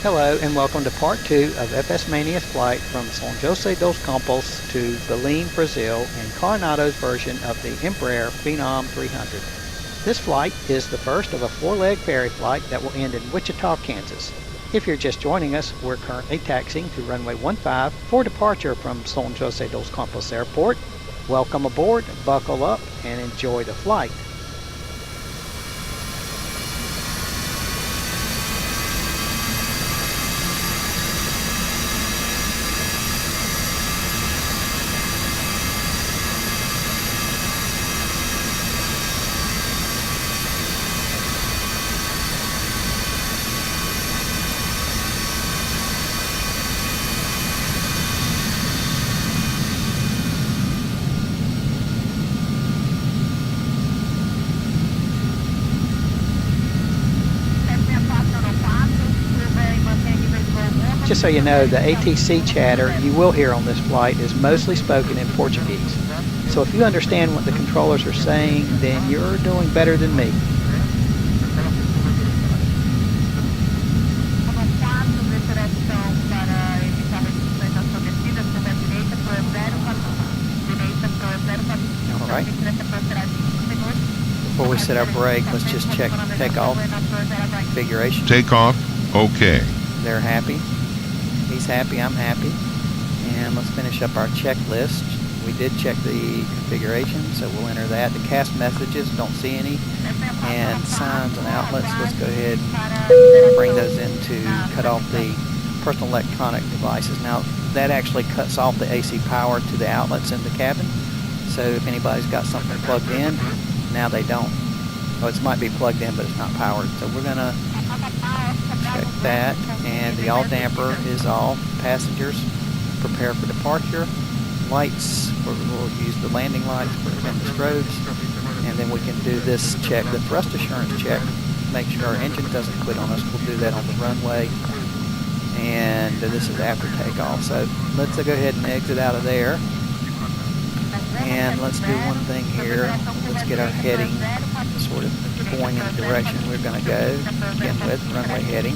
Hello and welcome to part 2 of FS Mania's flight from Sao Jose dos Campos to Belem, Brazil in Carenado's version of the Embraer Phenom 300. This flight is the first of a 4-leg ferry flight that will end in Wichita, Kansas. If you're just joining us, we're currently taxiing to runway 15 for departure from Sao Jose dos Campos Airport. Welcome aboard, buckle up, and enjoy the flight. Just so you know, the ATC chatter you will hear on this flight is mostly spoken in Portuguese. So if you understand what the controllers are saying, then you're doing better than me. Alright. Before we set our brake, let's just check takeoff configuration. Takeoff, okay. They're happy. He's happy, I'm happy. And let's finish up our checklist. We did check the configuration, so we'll enter that. The cast messages, don't see any. And signs and outlets, let's go ahead and bring those in to cut off the personal electronic devices. Now, that actually cuts off the AC power to the outlets in the cabin. So if anybody's got something plugged in, now they don't. Oh, it might be plugged in, but it's not powered. So we're going to check that, and the yaw damper is off. Passengers, prepare for departure. Lights, we'll use the landing lights and the strobes, and then we can do this check, the thrust assurance check, make sure our engine doesn't quit on us. We'll do that on the runway, and this is after takeoff. So let's go ahead and exit out of there, and let's do one thing here. Let's get our heading sort of going in the direction we're going to go. Begin with runway heading.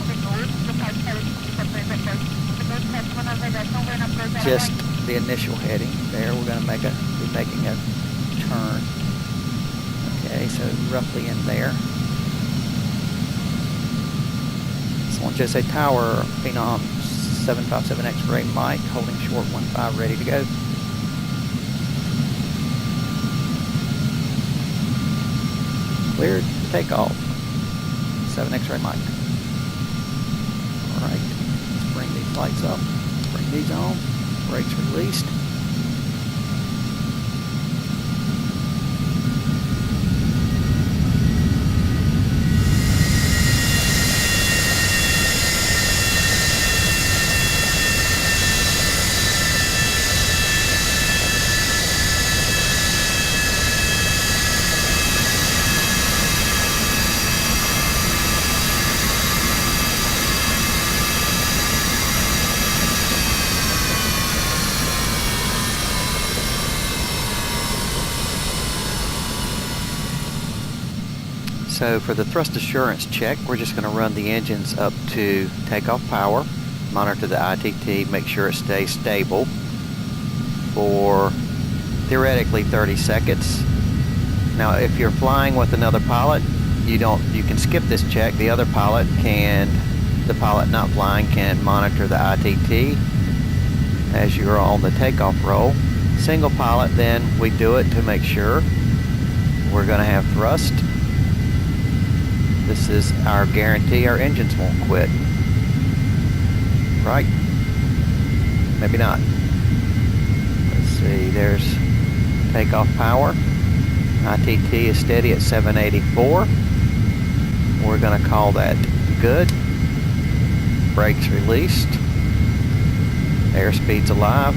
Just the initial heading there. We're going to be making a turn. Okay, so roughly in there. Sao Jose Tower, Phenom 757 X-ray mic, holding short 15, ready to go. Cleared for takeoff. 7 X-ray mic. Alright, let's bring these lights up. Bring these on. Brakes released. So for the thrust assurance check, we're just going to run the engines up to takeoff power, monitor the ITT, make sure it stays stable for theoretically 30 seconds. Now if you're flying with another pilot, you can skip this check. The other pilot the pilot not flying can monitor the ITT as you're on the takeoff roll. Single pilot, then we do it to make sure we're going to have thrust. This is our guarantee our engines won't quit. Right? Maybe not. Let's see, there's takeoff power. ITT is steady at 784. We're going to call that good. Brakes released. Airspeed's alive.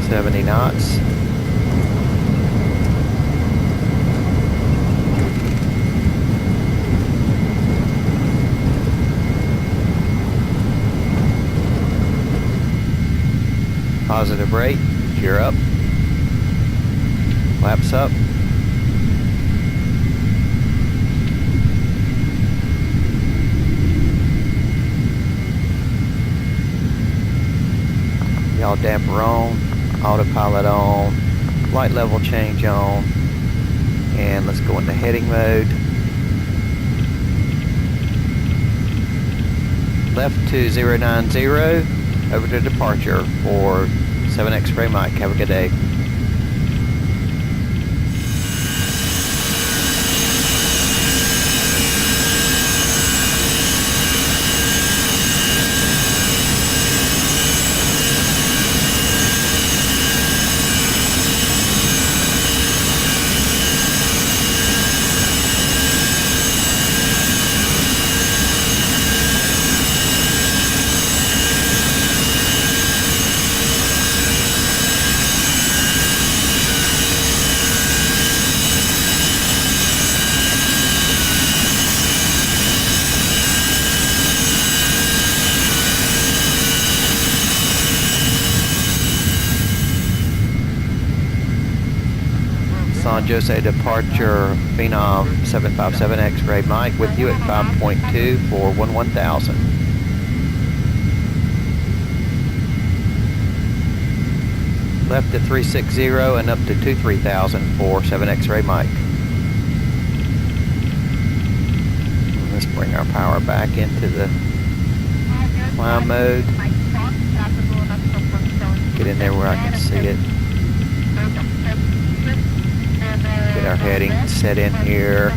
70 knots. positive rate. Gear up. Flaps up. Yaw damper on, autopilot on, light level change on, and let's go into heading mode. Left to 090, over to departure for 7 X-ray Mike. Have a good day. Sao Jose departure Phenom 757 X-ray Mike with you at 5.2 for 11,000. Left to 360 and up to 23,000 for 7 X-ray Mike. And let's bring our power back into the climb mode. Get in there where I can see it. Get our heading set in here.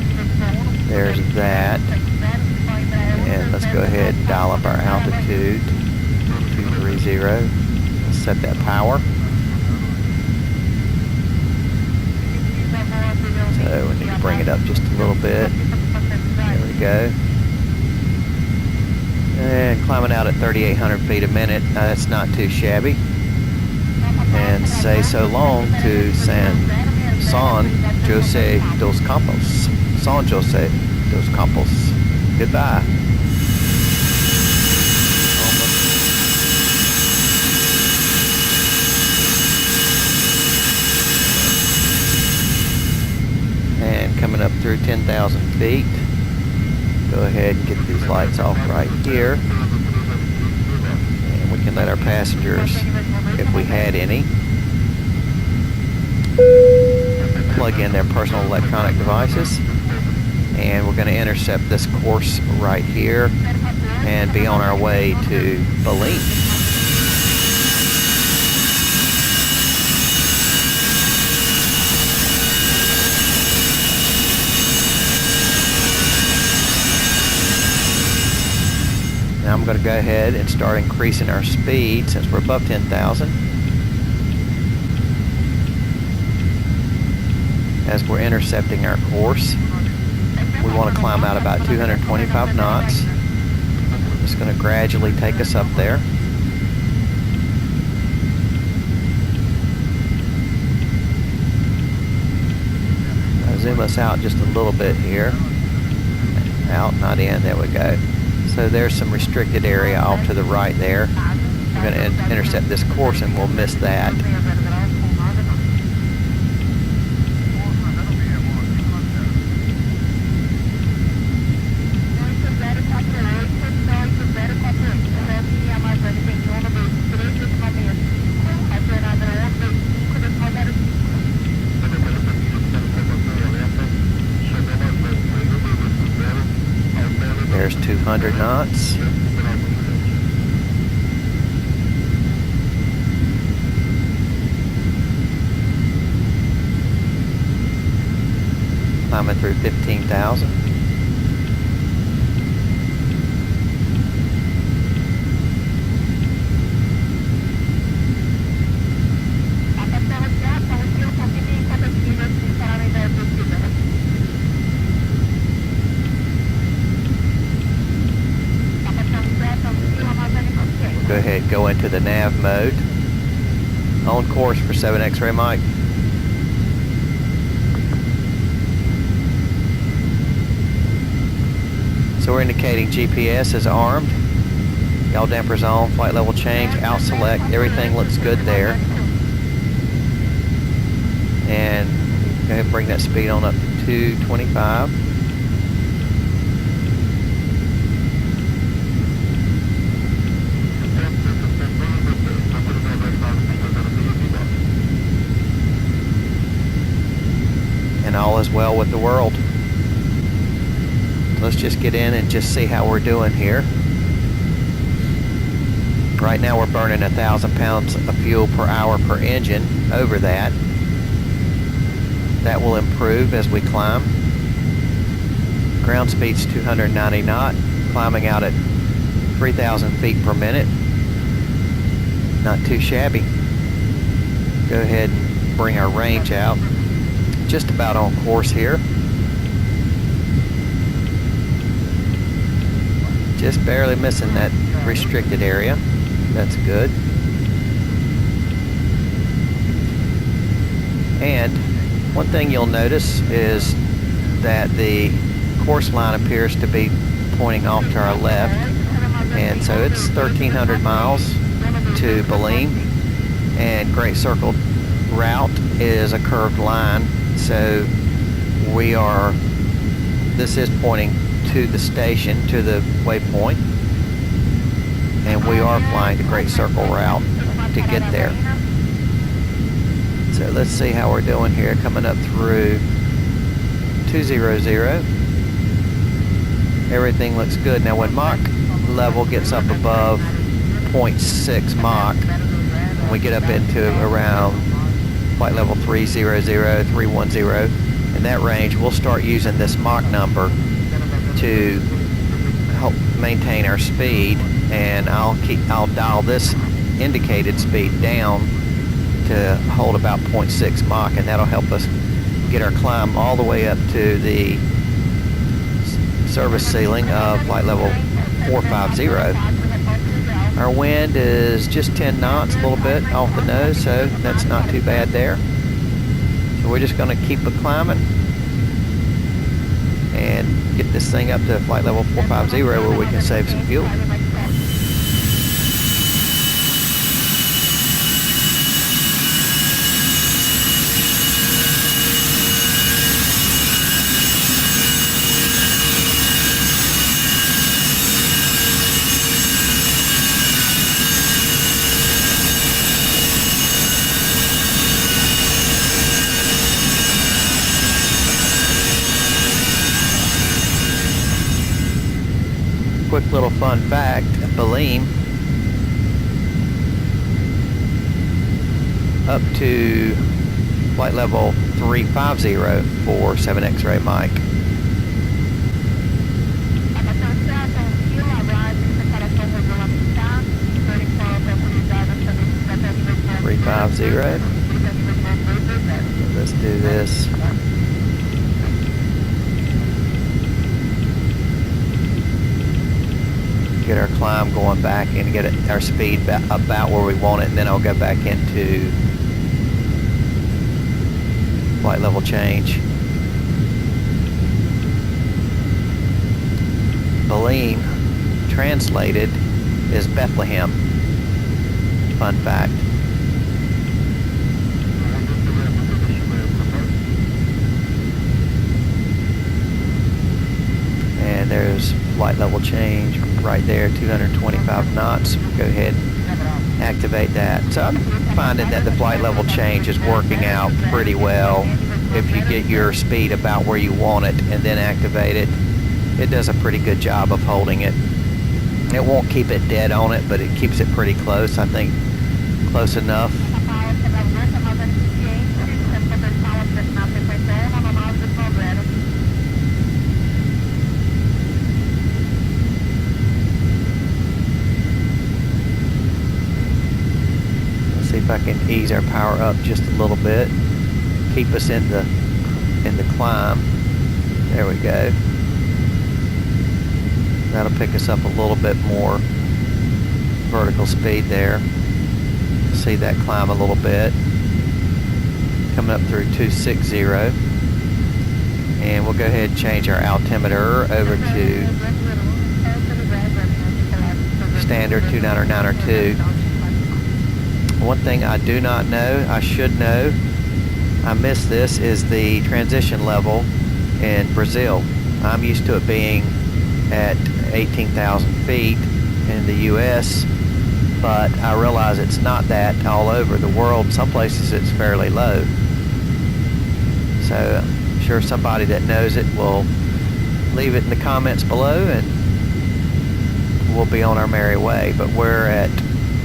There's that. And let's go ahead and dial up our altitude. 230. Let's set that power. So we need to bring it up just a little bit. There we go. And climbing out at 3,800 feet a minute. That's not too shabby. And say so long to San Jose dos Campos. San Jose dos Campos. Goodbye. And coming up through 10,000 feet. Go ahead and get these lights off right here. And we can let our passengers, if we had any, plug in their personal electronic devices, and we're going to intercept this course right here and be on our way to Belem. Now I'm going to go ahead and start increasing our speed since we're above 10,000. As we're intercepting our course, we want to climb out about 225 knots. Just going to gradually take us up there. I'll zoom us out just a little bit here. Out, not in, there we go. So there's some restricted area off to the right there. We're going to intercept this course and we'll miss that. There's 200 knots. Climbing through 15,000. Go ahead, go into the nav mode. On course for 7 X-ray Mike. So we're indicating GPS is armed. Yaw dampers on, flight level change, out select, everything looks good there. And go ahead and bring that speed on up to 225. And all is well with the world. Let's just get in and just see how we're doing here. Right now we're burning 1,000 pounds of fuel per hour per engine, over that. That will improve as we climb. Ground speed's 290 knots, climbing out at 3,000 feet per minute. Not too shabby. Go ahead and bring our range out. Just about on course here. Just barely missing that restricted area. That's good. And one thing you'll notice is that the course line appears to be pointing off to our left. And so it's 1,300 miles to Belem. And Great Circle route is a curved line. So this is pointing to the station, to the waypoint. And we are flying the Great Circle route to get there. So let's see how we're doing here, coming up through 200. Everything looks good. Now when Mach level gets up above 0.6 Mach, when we get up into around flight level 300, 310, in that range, we'll start using this Mach number to help maintain our speed, and I'll dial this indicated speed down to hold about 0.6 Mach, and that'll help us get our climb all the way up to the service ceiling of flight level 450. Our wind is just 10 knots, a little bit off the nose, so that's not too bad there. So we're just going to keep it climbing and get this thing up to flight level 450 where we can save some fuel. Quick little fun fact, Belem up to flight level 350 for 7 X-ray mic. 350. Let's do this. Get our climb going back and get our speed about where we want it, and then I'll go back into flight level change. Belem, translated, is Bethlehem. Fun fact. And there's flight level change right there, 225 knots. Go ahead and activate that. So I'm finding that the flight level change is working out pretty well. If you get your speed about where you want it and then activate it, it does a pretty good job of holding it. It won't keep it dead on it, but it keeps it pretty close. I think close enough. See if I can ease our power up just a little bit, keep us in the climb. There we go. That'll pick us up a little bit more vertical speed there. See that climb a little bit. Coming up through 260, and we'll go ahead and change our altimeter over to standard 29902. One thing I do not know, I should know, I missed this, is the transition level in Brazil. I'm used to it being at 18,000 feet in the US, but I realize it's not that all over the world. Some places it's fairly low. So I'm sure somebody that knows it will leave it in the comments below and we'll be on our merry way. But we're at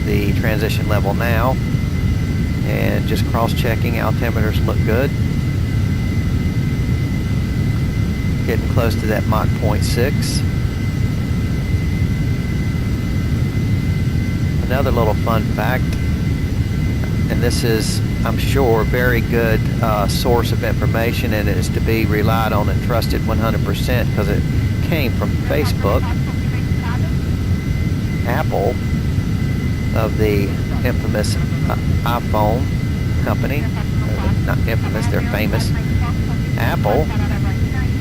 the transition level now and just cross-checking. Altimeters look good. Getting close to that Mach 0.6. Another little fun fact, and this is, I'm sure, a very good source of information, and it is to be relied on and trusted 100% because it came from Facebook. Apple, of the infamous iPhone company, not infamous, they're famous. Apple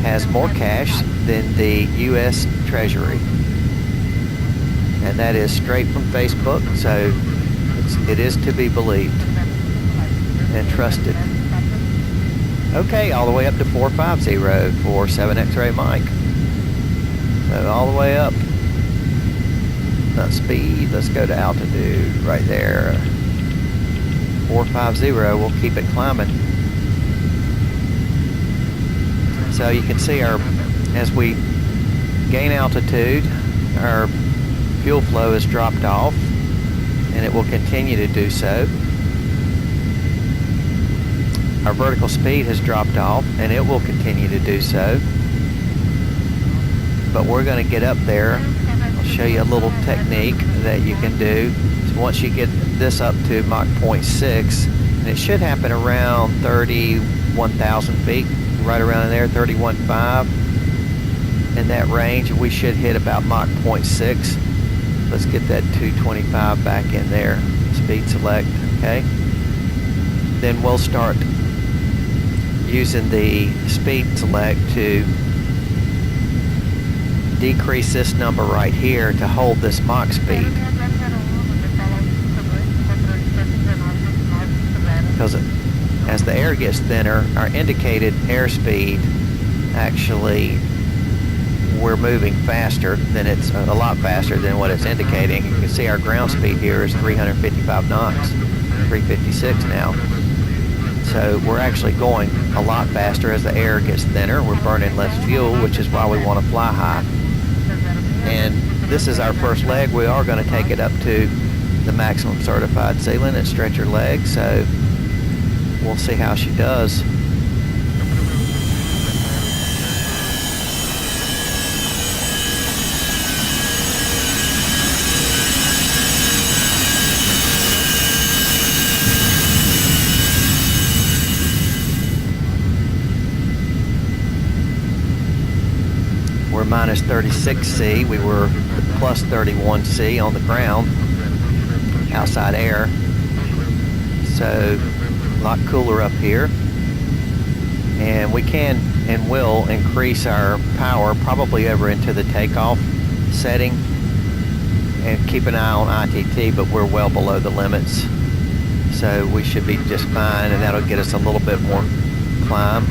has more cash than the U.S. Treasury. And that is straight from Facebook, so it is to be believed and trusted. Okay, all the way up to 450 for 7 X-ray Mike. So all the way up. Not speed, let's go to altitude right there. 450, we'll keep it climbing. So you can see as we gain altitude, our fuel flow has dropped off, and it will continue to do so. Our vertical speed has dropped off, and it will continue to do so. But we're going to get up there. I'll show you a little technique that you can do. So once you get this up to Mach 0.6, and it should happen around 31,000 feet, right around in there, 31.5. In that range, we should hit about Mach 0.6. Let's get that 225 back in there. Speed select, okay? Then we'll start using the speed select to decrease this number right here to hold this Mach speed. Because as the air gets thinner, our indicated airspeed, actually, we're moving faster than it's a lot faster than what it's indicating. You can see our ground speed here is 355 knots, 356 now. So we're actually going a lot faster as the air gets thinner. We're burning less fuel, which is why we want to fly high. And this is our first leg. We are going to take it up to the maximum certified ceiling and stretch her leg. So we'll see how she does. We're minus 36C. We were plus 31C on the ground, outside air. So a lot cooler up here. And we can and will increase our power probably over into the takeoff setting and keep an eye on ITT, but we're well below the limits. So we should be just fine, and that'll get us a little bit more climb.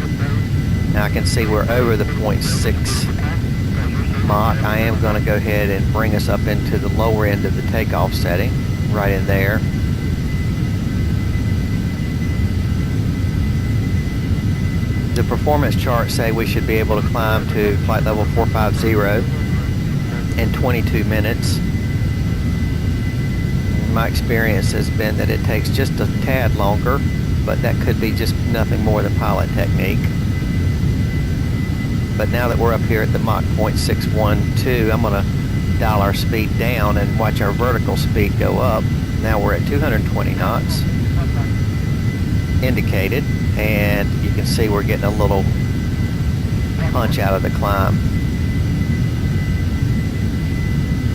Now I can see we're over the 0.6 Mach. I am going to go ahead and bring us up into the lower end of the takeoff setting, right in there. The performance charts say we should be able to climb to flight level 450 in 22 minutes. My experience has been that it takes just a tad longer, but that could be just nothing more than pilot technique. But now that we're up here at the Mach 0.612, I'm going to dial our speed down and watch our vertical speed go up. Now we're at 220 knots indicated, and you can see we're getting a little punch out of the climb.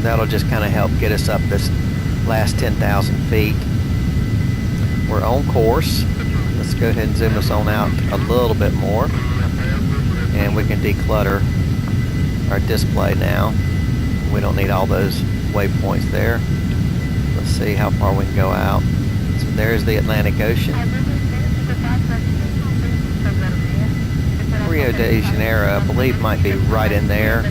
That'll just kind of help get us up this last 10,000 feet. We're on course. Let's go ahead and zoom us on out a little bit more, and we can declutter our display now. We don't need all those waypoints there. Let's see how far we can go out. So there's the Atlantic Ocean. Rio de Janeiro, I believe, might be right in there.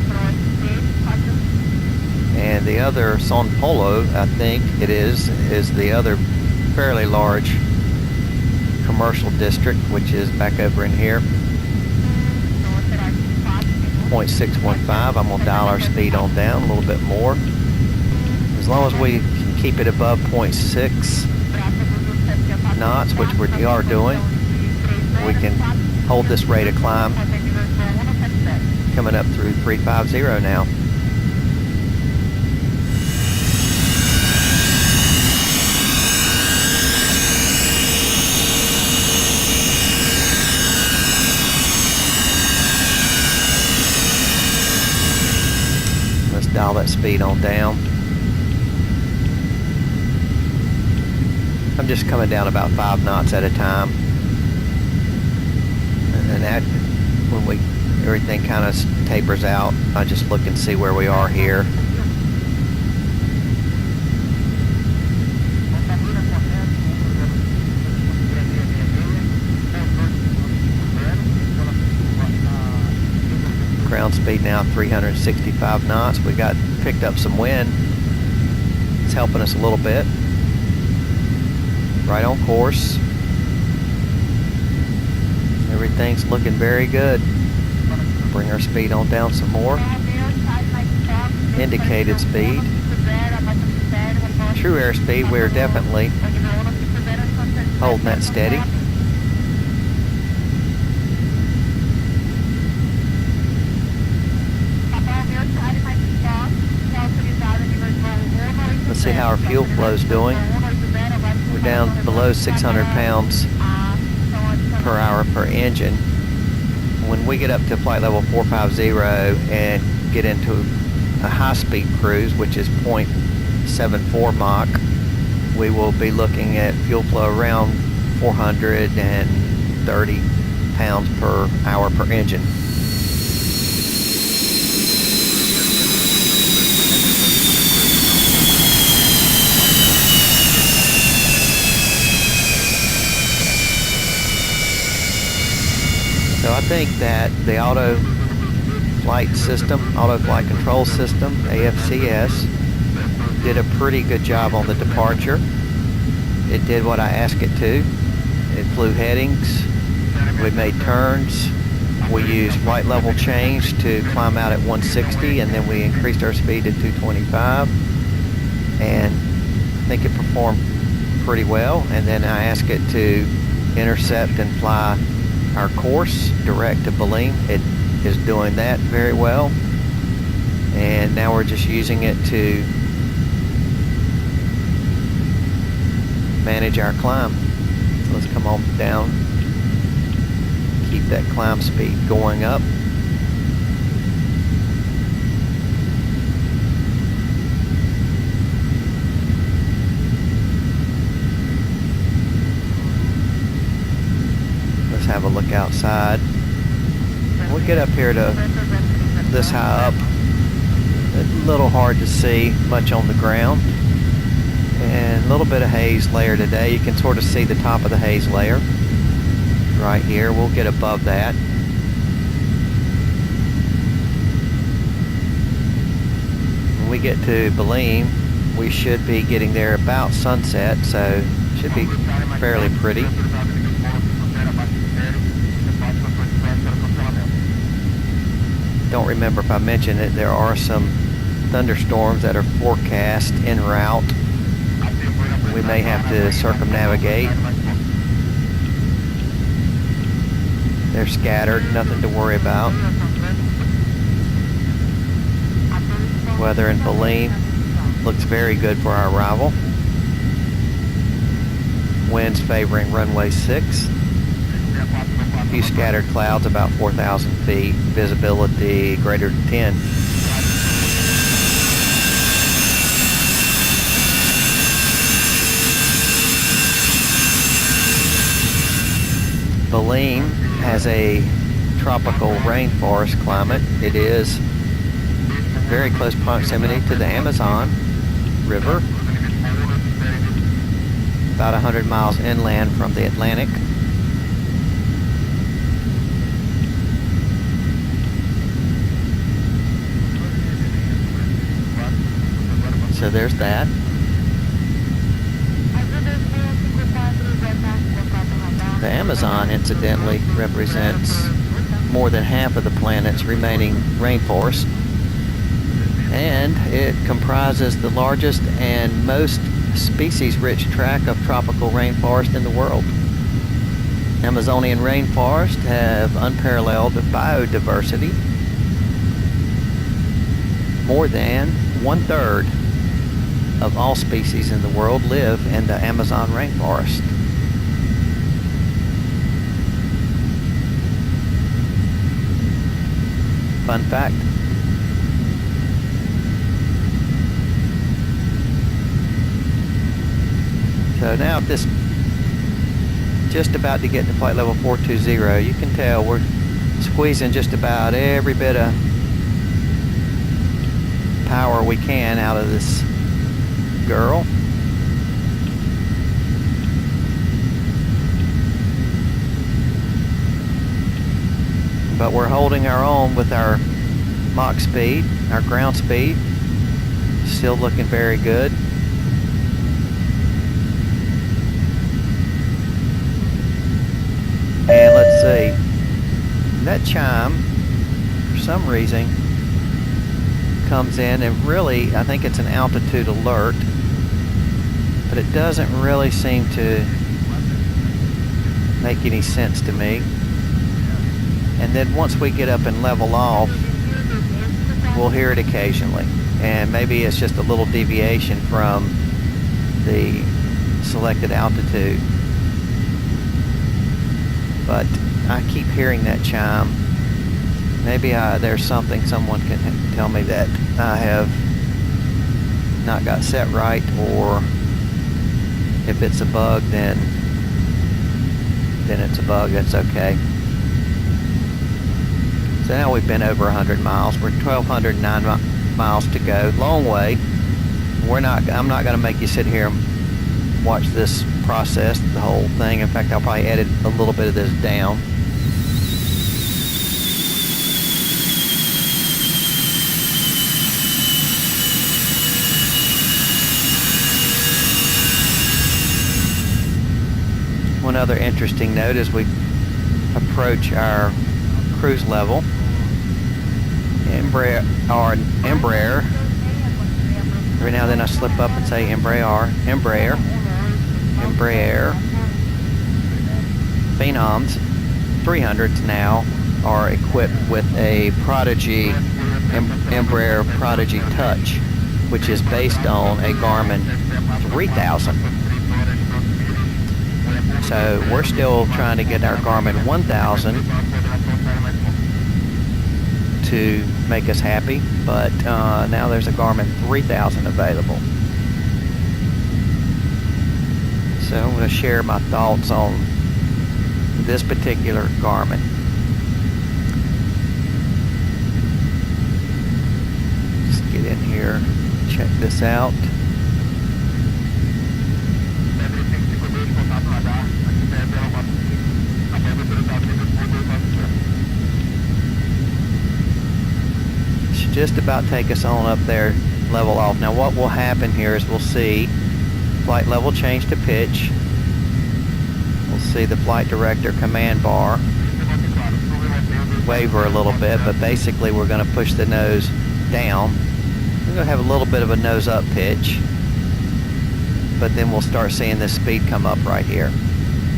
And the other São Paulo, I think it is the other fairly large commercial district, which is back over in here. 0.615. I'm gonna dial our speed on down a little bit more. As long as we can keep it above 0.6 knots, which we are doing, we can hold this rate of climb. Coming up through 350 now. Let's dial that speed on down. I'm just coming down about 5 knots at a time. And that, when everything kind of tapers out, I just look and see where we are here. Ground speed now 365 knots. We got picked up some wind. It's helping us a little bit. Right on course. Everything's looking very good. Bring our speed on down some more. Indicated speed. True airspeed, we're definitely holding that steady. Let's see how our fuel flow is doing. We're down below 600 pounds per hour per engine. When we get up to flight level 450 and get into a high-speed cruise, which is 0.74 Mach, we will be looking at fuel flow around 430 pounds per hour per engine. So I think that the auto flight control system, AFCS, did a pretty good job on the departure. It did what I asked it to. It flew headings, we made turns, we used flight level change to climb out at 160, and then we increased our speed to 225, and I think it performed pretty well. And then I asked it to intercept and fly our course direct to Belem. It is doing that very well, and now we're just using it to manage our climb. So let's come on down, keep that climb speed going up. Have a look outside. When we get up here to this high up, it's a little hard to see much on the ground, and a little bit of haze layer today. You can sort of see the top of the haze layer right here. We'll get above that. When we get to Belem, we should be getting there about sunset, so it should be fairly pretty. Don't remember if I mentioned it, there are some thunderstorms that are forecast en route. We may have to circumnavigate. They're scattered, nothing to worry about. Weather in Belem looks very good for our arrival. Winds favoring runway 6. A few scattered clouds about 4,000 feet, visibility greater than 10. Belem has a tropical rainforest climate. It is very close proximity to the Amazon, River, about 100 miles inland from the Atlantic. So there's that. The Amazon, incidentally, represents more than half of the planet's remaining rainforest, and it comprises the largest and most species-rich tract of tropical rainforest in the world. Amazonian rainforests have unparalleled biodiversity. More than 1/3 of all species in the world live in the Amazon rainforest. Fun fact. So now at this, just about to get to flight level 420, you can tell we're squeezing just about every bit of power we can out of this girl. But we're holding our own with our Mach speed, our ground speed. Still looking very good. And let's see. That chime, for some reason, comes in and really, I think it's an altitude alert, but it doesn't really seem to make any sense to me. And then once we get up and level off, we'll hear it occasionally. And maybe it's just a little deviation from the selected altitude. But I keep hearing that chime. Maybe there's something someone can tell me that I have not got set right, or if it's a bug, then it's a bug. That's okay. So now we've been over 100 miles. We're 1,209 miles to go. Long way. I'm not going to make you sit here and watch this process, the whole thing. In fact, I'll probably edit a little bit of this down. One other interesting note as we approach our cruise level, Embraer, every now and then I slip up and say Embraer Phenoms 300s now are equipped with a Prodigy, Embraer Prodigy Touch, which is based on a Garmin 3000. So we're still trying to get our Garmin 1000 to make us happy, but now there's a Garmin 3000 available. So I'm going to share my thoughts on this particular Garmin. Just get in here, check this out. Should just about take us on up there, level off. Now what will happen here is we'll see flight level change to pitch. We'll see the flight director command bar waver a little bit, but basically we're going to push the nose down. We're going to have a little bit of a nose up pitch, but then we'll start seeing this speed come up right here.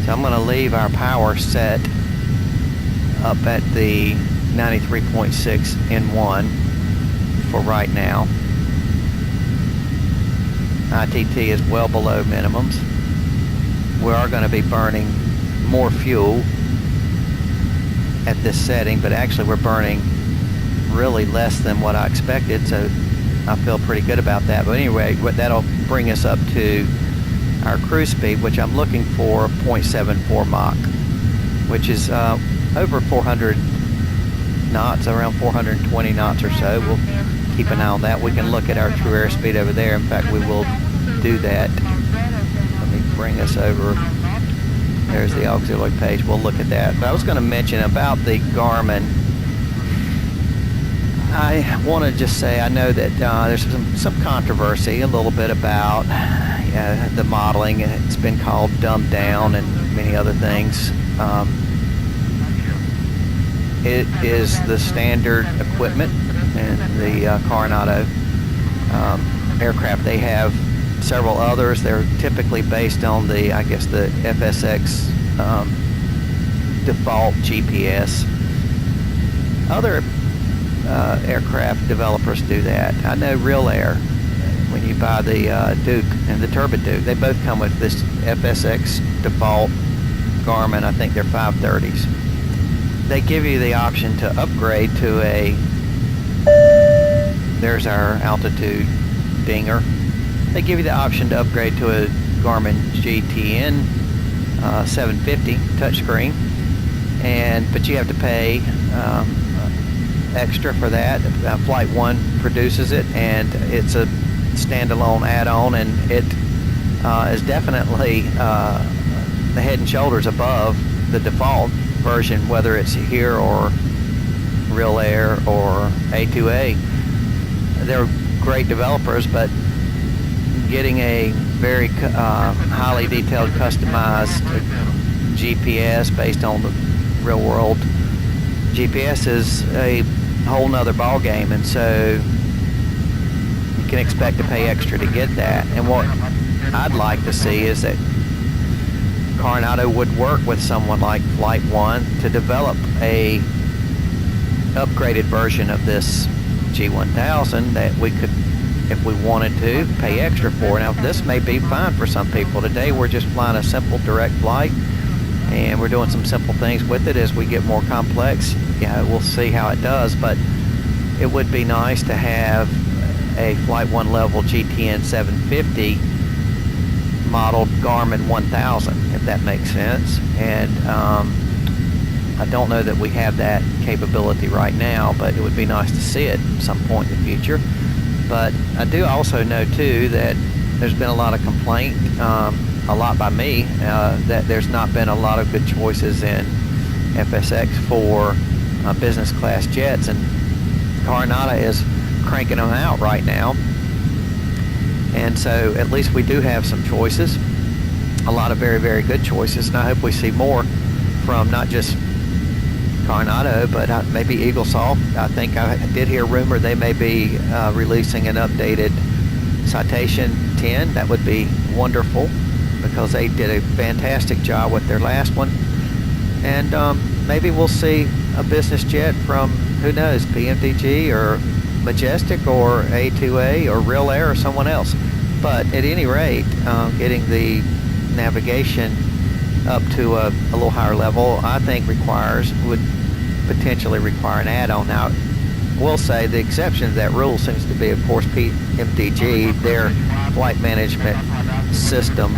So I'm going to leave our power set up at the 93.6 N1 for right now. ITT is well below minimums. We are going to be burning more fuel at this setting, but actually we're burning really less than what I expected, so I feel pretty good about that. But anyway, that'll bring us up to our cruise speed, which I'm looking for 0.74 Mach, which is over 400 knots, around 420 knots or so. We'll keep an eye on that. We can look at our true airspeed over there. In fact, we will do that. Let me bring us over. There's the auxiliary page. We'll look at that. But I was going to mention about the Garmin. I want to just say I know that there's some controversy a little bit about the modeling. It's been called dumbed down and many other things. It is the standard equipment in the Carenado aircraft. They have several others. They're typically based on the, I guess, the FSX default GPS. Other aircraft developers do that. I know Real Air, when you buy the Duke and the Turbo Duke, they both come with this FSX default Garmin. I think they're 530s. They give you the option to upgrade to a, there's our altitude dinger. They give you the option to upgrade to a Garmin G1000 750 touchscreen, but you have to pay extra for that. Flight One produces it, and it's a standalone add-on, and it is definitely the head and shoulders above the default version, whether it's here or Real Air or A2A. They're great developers, but getting a very highly detailed, customized GPS based on the real world GPS is a whole nother ball game, and so you can expect to pay extra to get that. And what I'd like to see is that Carenado would work with someone like Flight One to develop a upgraded version of this G1000 that we could, if we wanted to, pay extra for. Now, this may be fine for some people. Today we're just flying a simple direct flight, and we're doing some simple things with it. As we get more complex, we'll see how it does, but it would be nice to have a Flight One level G1000 750 modeled Garmin 1000, if that makes sense. And I don't know that we have that capability right now, but it would be nice to see it at some point in the future. But I do also know too that there's been a lot of complaint, a lot by me, that there's not been a lot of good choices in FSX for business class jets, and Carenado is cranking them out right now. And so at least we do have some choices, a lot of very, very good choices, and I hope we see more from not just Carenado, but maybe Eaglesoft. I think I did hear rumor they may be releasing an updated Citation 10. That would be wonderful, because they did a fantastic job with their last one. And maybe we'll see a business jet from, who knows, PMDG or Majestic or A2A or Real Air or someone else. But at any rate, getting the navigation up to a little higher level, I think would potentially require an add-on. Now, we'll say the exception to that rule seems to be, of course, PMDG. Their flight management system,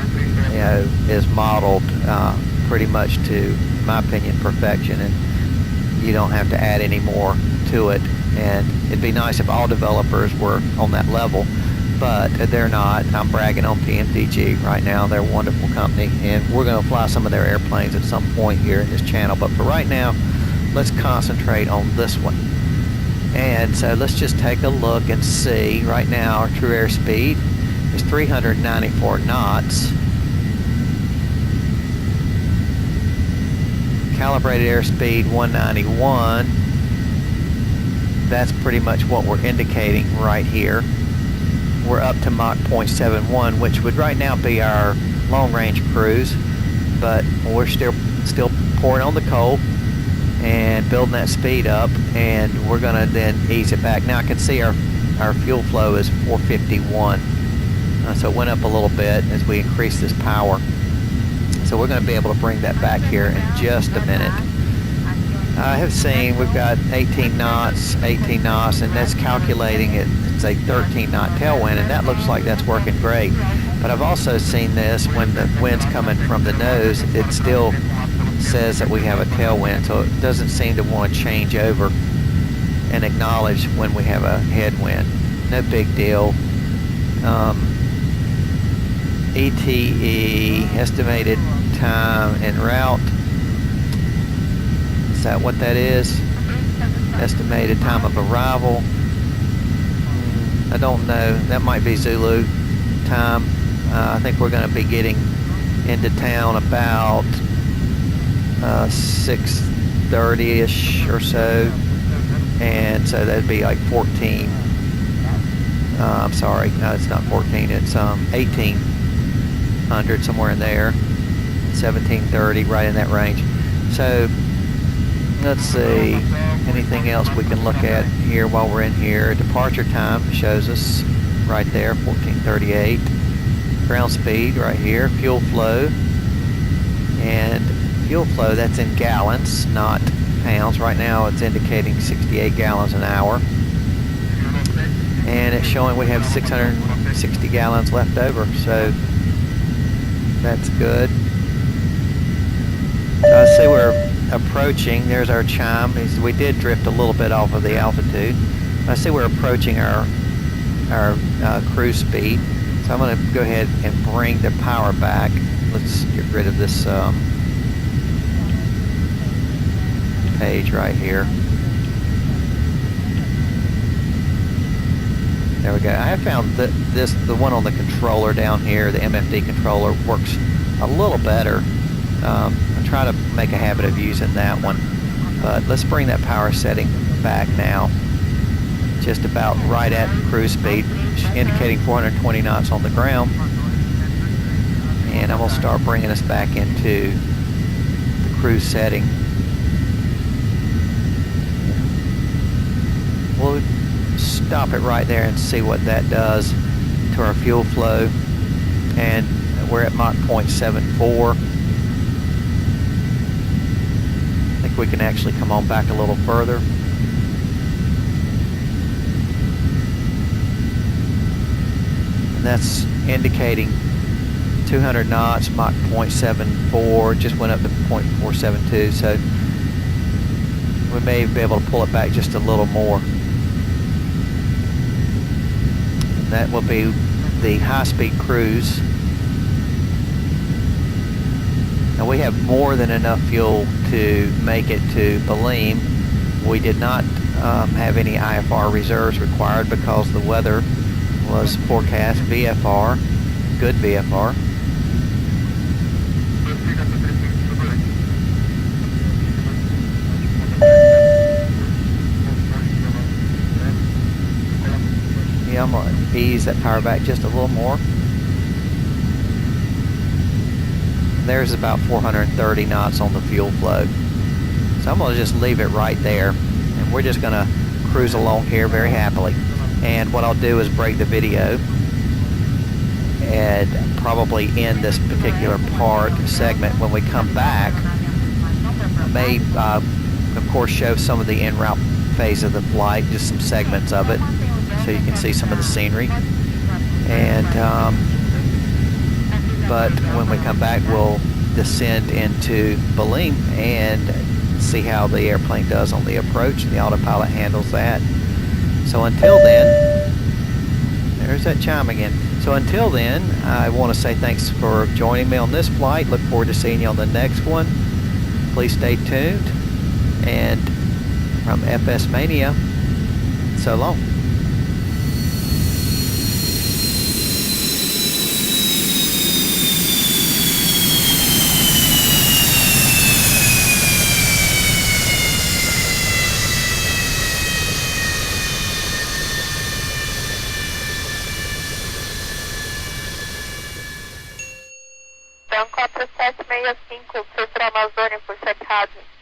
is modeled pretty much to, in my opinion, perfection, and you don't have to add any more to it. And it'd be nice if all developers were on that level, but they're not. I'm bragging on PMDG right now. They're a wonderful company, and we're going to fly some of their airplanes at some point here in this channel. But for right now, let's concentrate on this one. And so let's just take a look and see. Right now, our true airspeed is 394 knots. Calibrated airspeed 191. That's pretty much what we're indicating right here. We're up to Mach 0.71, which would right now be our long-range cruise, but we're still pouring on the coal and building that speed up, and we're going to then ease it back. Now I can see our fuel flow is 451, so it went up a little bit as we increase this power. So we're going to be able to bring that back here in just a minute. I have seen we've got 18 knots, and that's calculating it. It's a 13 knot tailwind, and that looks like that's working great. But I've also seen this when the wind's coming from the nose, it still says that we have a tailwind, so it doesn't seem to want to change over and acknowledge when we have a headwind. No big deal. ETE, estimated time en route. Is that what that is? Estimated time of arrival. I don't know. That might be Zulu time. I think we're going to be getting into town about 6:30ish or so, and so that'd be like 14. I'm sorry, no, it's not 14. It's 1800, somewhere in there. 1730, right in that range. So let's see, anything else we can look at here while we're in here. Departure time shows us right there, 1438. Ground speed right here. Fuel flow, and fuel flow, that's in gallons, not pounds. Right now it's indicating 68 gallons an hour, and it's showing we have 660 gallons left over, so that's good. So I see we're approaching. There's our chime. We did drift a little bit off of the altitude. I see we're approaching our cruise speed. So I'm going to go ahead and bring the power back. Let's get rid of this page right here. There we go. I have found that the one on the controller down here, the MFD controller, works a little better. I try to make a habit of using that one, but let's bring that power setting back now. Just about right at cruise speed, indicating 420 knots on the ground. And I'm going to start bringing us back into the cruise setting. We'll stop it right there and see what that does to our fuel flow. And we're at Mach 0.74. I think we can actually come on back a little further. That's indicating 200 knots, Mach 0.74, just went up to 0.472, so we may be able to pull it back just a little more. And that will be the high-speed cruise. Now we have more than enough fuel to make it to Belem. We did not have any IFR reserves required because the weather was forecast VFR, good VFR. Yeah, I'm going to ease that power back just a little more. There's about 430 knots on the fuel flow. So I'm going to just leave it right there, and we're just going to cruise along here very happily. And what I'll do is break the video and probably end this particular segment. When we come back, I may, of course, show some of the en route phase of the flight, just some segments of it, so you can see some of the scenery. And but when we come back, we'll descend into Belem and see how the airplane does on the approach, and the autopilot handles that. So until then, there's that chime again. So until then, I want to say thanks for joining me on this flight. Look forward to seeing you on the next one. Please stay tuned. And from FS Mania, so long. Então, 4765, foi para a Amazônia por 7 rádios.